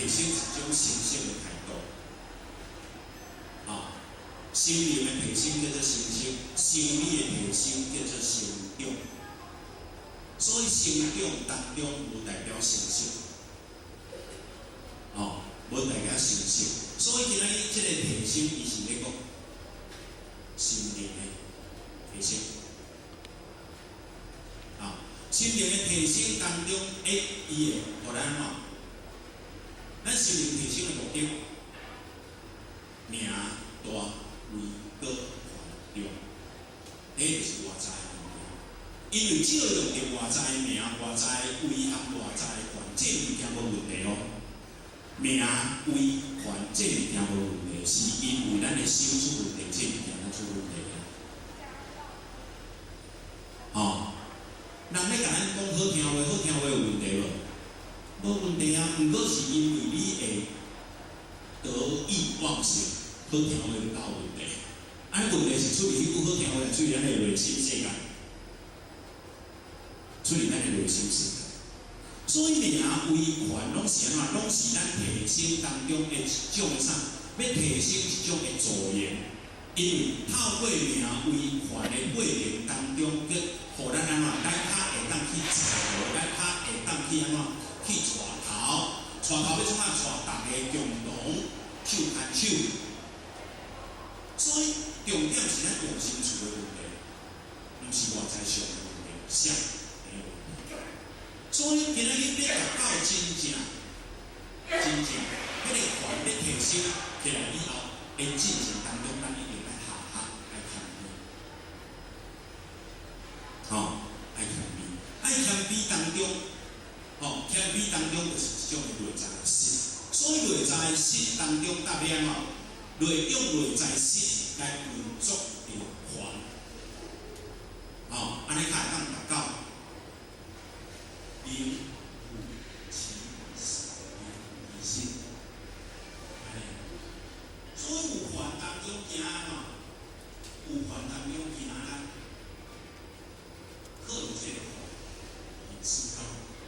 提升一种心性的态度。心灵的提升叫做心性，心理的提升叫做成长。所以成长当中无代表成熟，无代表成熟。所以今仔日这个提升，伊是咧讲心灵的提升。心灵的提升当中，伊会互咱咱心灵提升的目的，名大位高繁荣，就是外在的物件。因为只要用着外在的名、外在的位和外在的权，这物件无问题哦。名、位、权，这物件无问题，是因为咱的心出问题，这物件才出问题。人咧甲咱讲好听话，好听话有问题无？无问题啊，毋过是因为你会得意忘形，好听话就有问题。问题是出于迄句好听话，出于咱的内心世界，出于咱的内心世界。所以名、位、权拢是安怎？拢是咱提升当中的一种的啥？要提升一种的助缘。因为透过名、位、权的过程当中，互咱安怎？咱较会当去查无，咱较会当去安怎？去带头，带头要怎啊？带大家共同手牵手。所以重点是咱用心处的问题，毋是外在上的问题，啥的问题。所以今仔日要达到真正，迄个权要提升起来以后，在进程当中，咱一定要下来谦卑，爱谦卑，爱谦卑当中，谦卑当中就是一种内在的心。所以内在的心当中，搭配用内在心来运作着权，安尼才会当达到名副其实的心。所以有权当中行有权当中行靠有这个权，思考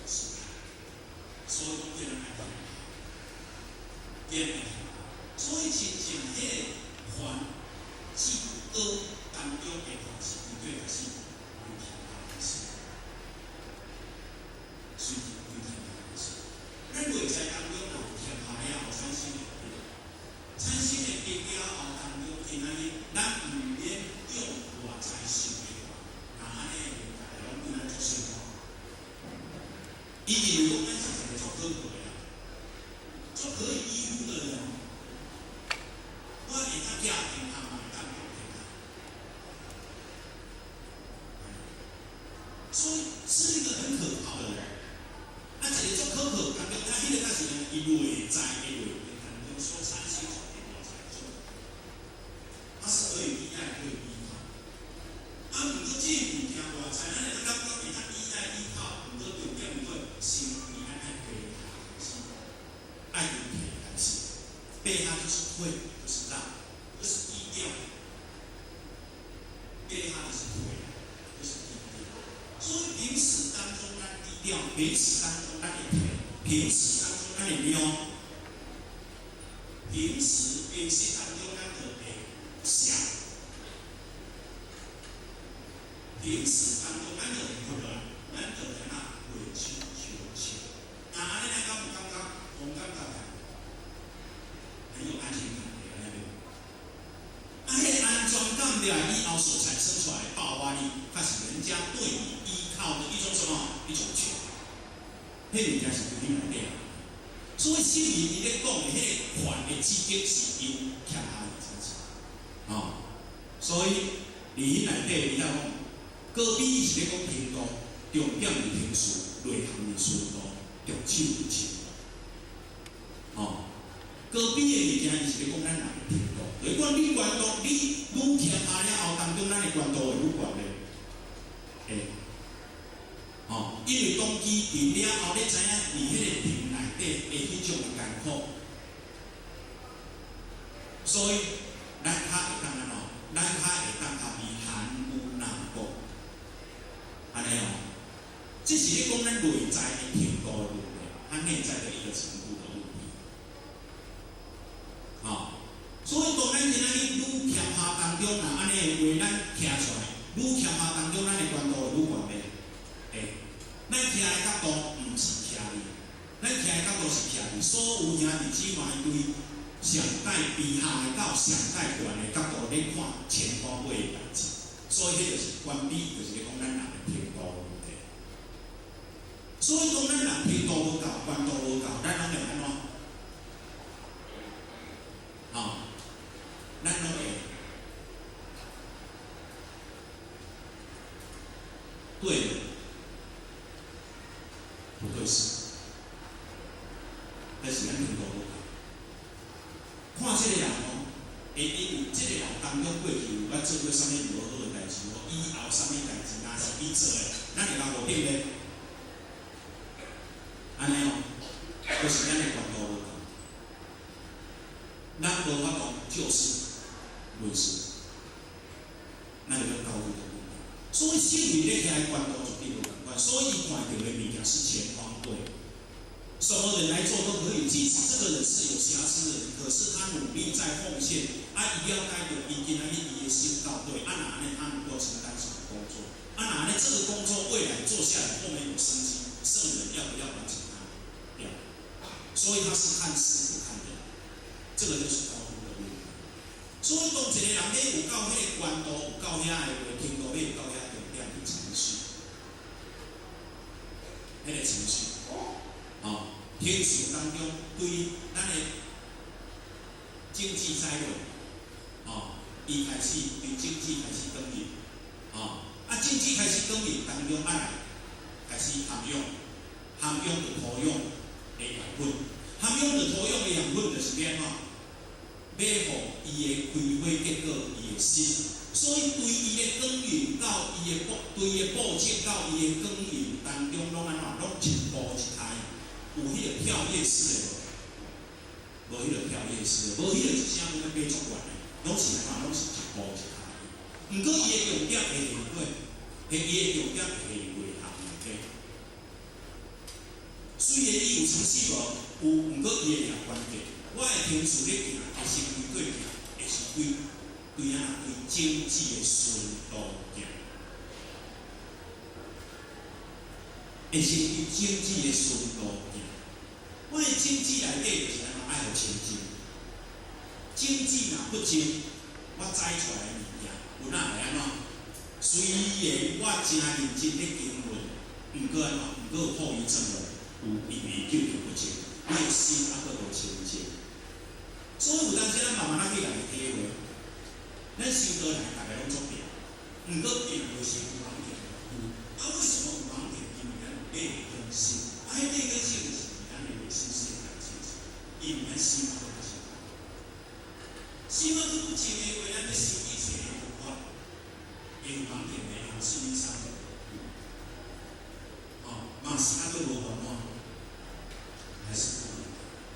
思考，所以讲对咱来讲，所以真正迄个权是高当中的权是绝对是有天大的事，是有天大的事。咱内在当中有天下了后产生的产生的结果后当中，今仔日咱毋免用外在想的话，安尼的大家拢对咱做生活，伊认为咱是一个做可靠的人，做可以依附的人。我会当寄银行嘛，会当用银行，所以是一个很可靠的人。一个做可靠当中，迄个才是伊内在的当中所产生出的外在做，它是可以依赖、可以依靠。毋过这物件外在，咱会感觉会当依赖、依靠，毋过重点是伊爱背下开始，爱用体开始，背下就是会。就是让，就是低调，背下就是腿，就是低调。所以平时当中咱低调，平时当中咱会退，平时当中咱会瞄，平时当中咱就会想，平时当中咱就会混乱，咱就会委曲求全。安尼来讲，有感觉，同感觉很有安全感。迄个安全感了以后所产生出来的爆发力，它是人家对你依靠的一种什么？一种权。迄物件是对你内底。所以圣人伊咧讲的迄个权的资格是因欠下的资质。所以伫迄内底，伊在讲，高比伊是咧讲程度，重点是程序，内涵是速度，着手是程度。高比的物件，伊是咧讲咱人的程度。所以讲，你关度，你愈欠下了后，当中咱的关度会愈悬咧。因为当机定了后，你知影伫迄个定内底的迄种的艰苦，所以咱较会当安怎？咱较会当合于含污纳垢，安尼这是咧讲咱内在的程度的问题，和内在的一个程度的问题。志，所有兄弟姊妹对上带低下的到上带悬的角度咧看前古尾的代志，所以迄就是关闭，就是讲咱人的程度问题。所以讲咱人程度无够，关度无够，咱拢会安怎？咱拢会对的不对事，但是咱程度无够。看这个人哦，会因为这个人当中过去有捌做过啥物无好的代志，或以后啥物代志，若是伊做的，咱会甲无顶咧？安尼哦，就是咱的关度无够，咱无法度就事论事，咱就要高度的问题。所以心里咧遐关度绝对无共款，所以伊看到的物件是全方位。什么人来做都可以，即使这个人是有瑕疵的人，可是他努力在奉献，伊了解到伊今仔日伊的心到对，哪呢他能够承担什么工作？哪呢这个工作未来做下来后面有生机，圣人要不要完成它？要，所以他是看事不看人，这个就是高度的问题。所以讲一个人咧有到迄个关度，有到遐个程度，要有到遐重点的程序，迄个程序。平时当中对咱的经济栽培，伊开始对经济开始耕耘，经济开始耕耘当中，开始涵养的土壤的养分，涵养的土壤的养分就是咩要互伊的开花结果，伊的心，所以对伊的耕耘到伊的对伊的布置到伊的耕耘当中，拢安怎，拢一步一开。有迄个跳跃式的无？无迄个跳跃式的，无迄个一声要买足悬的，拢是安怎？拢是一步一下。毋过伊的重点会下过，伊的重点会下行的。虽然伊有成绩无，毋过伊会也关键。我的平时咧行，会是规过行，会是对经济的顺路行。会是对经济的顺路行。我的经济内底就是安怎爱互清净。经济若不精，我栽出来的物件，有哪会安怎？虽然我真认真咧经营，毋过安怎？毋过有后遗症了，有因为救不精，我的心还佫无清净。所以有当时咱慢慢去家己体会，咱修道来大家拢做病，毋过病就是有盲点。为什么有盲点？因为咱有劣根性，迄劣根性就是。是世界经济，伊毋免心不清，心不清的话，咱要修理谁也无法，因盲点的有心理上的，嘛是阿个无烦恼，还是不能。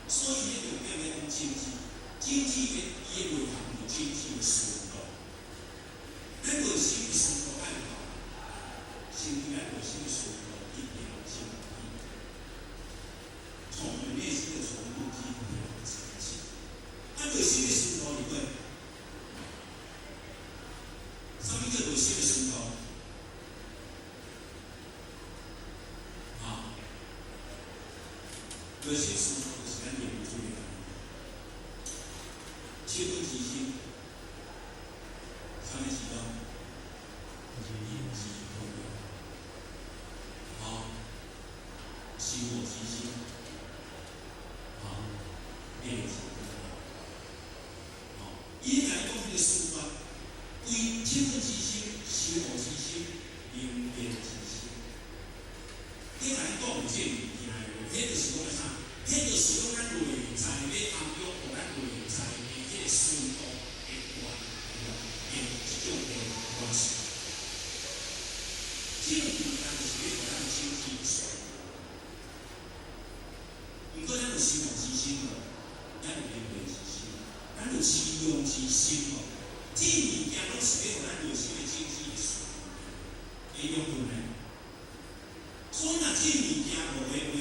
所以咧，有变要讲经济，经济的伊的内涵有经济的顺路，咱内心的顺路爱好，心里面内心的顺路一定要经济。从你内心的从动机不要在一起，内心的顺路里面，什么叫内心的顺路？内心顺路就是咱念珠的，切顿其心，什么祈祷？念其通了，心我其心。练习伊来讲迄个书法，为切顿其心，修我其心，应变其心。你来讲有这物件的，迄就是讲啥？迄就是讲咱内在要涵养，互咱内在的迄个顺路的关，用一种的关系。这种物件就是要互咱经济顺路。毋过咱有修我其心了。咱有练练其心，咱有使用其心哦。这物件拢是要互咱内心的经济顺路，会用分呢。所以若这物件无的话，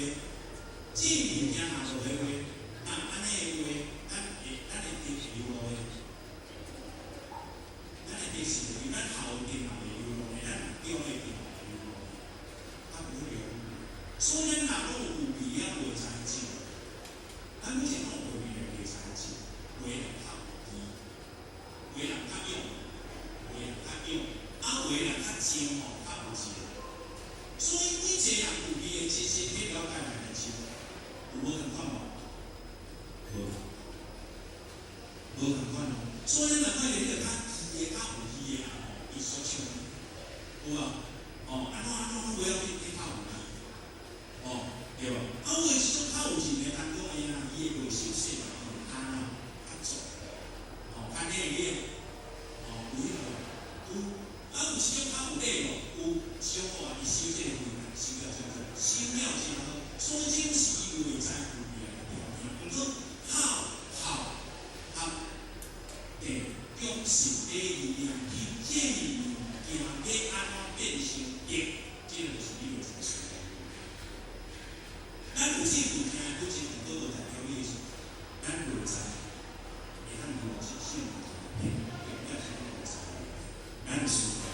这物件若无的话，安尼的话，咱会得流路的，咱会得是因为咱后天嘛会流路的，咱中的天嘛会流路的，无流。所以咱若讲有味啊，袂知种。款无？无，无共款哦。所以咱若看见迄个较鱼的、较有鱼的啊，伊所唱，有无？安怎不要去靠鱼？对无？有诶时阵靠有钱的当中，哎呀，伊会袂熟悉啊，较浊，较热热，有迄个有。有时阵较有底咯，有小可伊收这个费用，收了真好，收了真好。所以这是伊内在有名的条件。不过好，中心第二样去建议物件要安怎变成益，这个就是你内在需要。咱有些物件不仅很多都代表你咱内在会当如何去信变，要是内在，咱需要。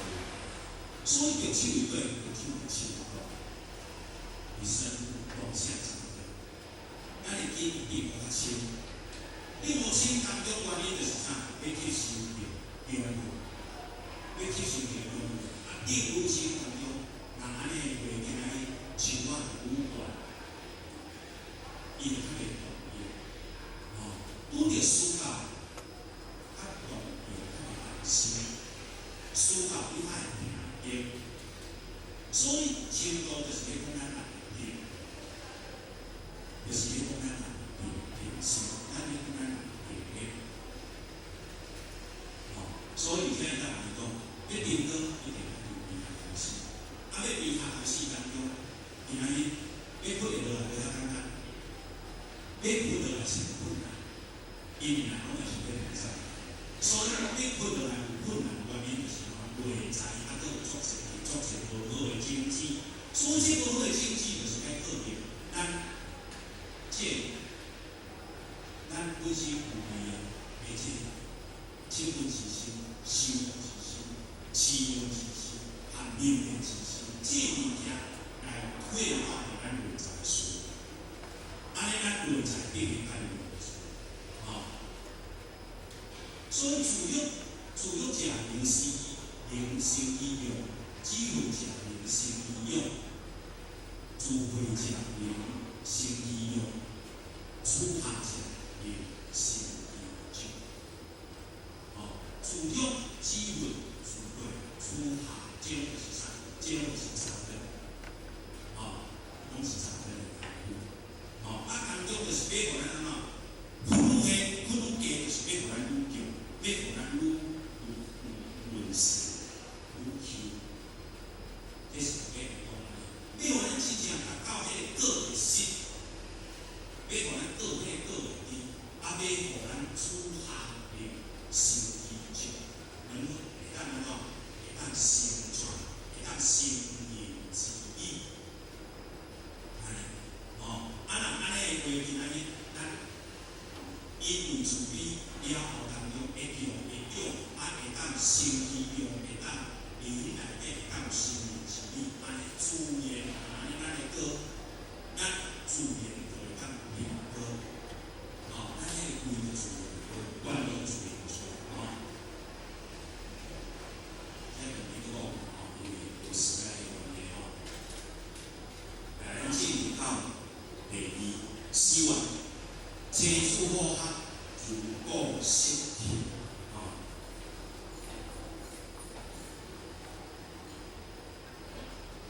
所以着手一对，着手一手你身往下长的，咱的筋并无较深，你无深当中原因就是啥？要吸收着养分，要吸收着养分。你有深当中，人安尼袂今仔日像我武断，伊就较袂动伊，拄着思考，较动伊就较袂安心，思考你爱平。所以程度就是要讲咱人平，就是要讲咱人平心，咱要讲咱人平。所以现在咱人讲，要平等一定要从平开始，要平开始当中，今仔日要困落来比较简单，要困落来是困难，因为人拢也是要来上，所以要困落来有困难，原因就是内在还佫有作成无好的经济，所以这无好的经济就是要靠着咱本身有味的这本自身、修养自身、饲养自身、和练练自身，这物件来退化着咱内在的需要，安尼咱内在必定较有物质。所以自欲食灵生意用，智慧食灵生意用，智慧食灵生意用，处下食灵生意酒。自欲、智慧、智慧，处下这就是啥？这就是责任，拢是责任的态度。当中就是要互咱安怎？愈加就是要互咱愈强，要互咱愈润实。这是要讲的，要互咱真正达到迄个果的实，要互咱果迄个果的理，要互咱处下灵生意酒，能会当安怎？会当成全，会当成言之意。安尼的话，今仔日咱因为自己了后当中会用，会当生意用，会当灵内底会当生意。安尼自然，安尼咱的歌，咱自然就会当灵歌，咱迄个规个自然歌，惯用自然说，这个你讲，因为有时间的关系咱进入到第二，希望天主好学，如果心。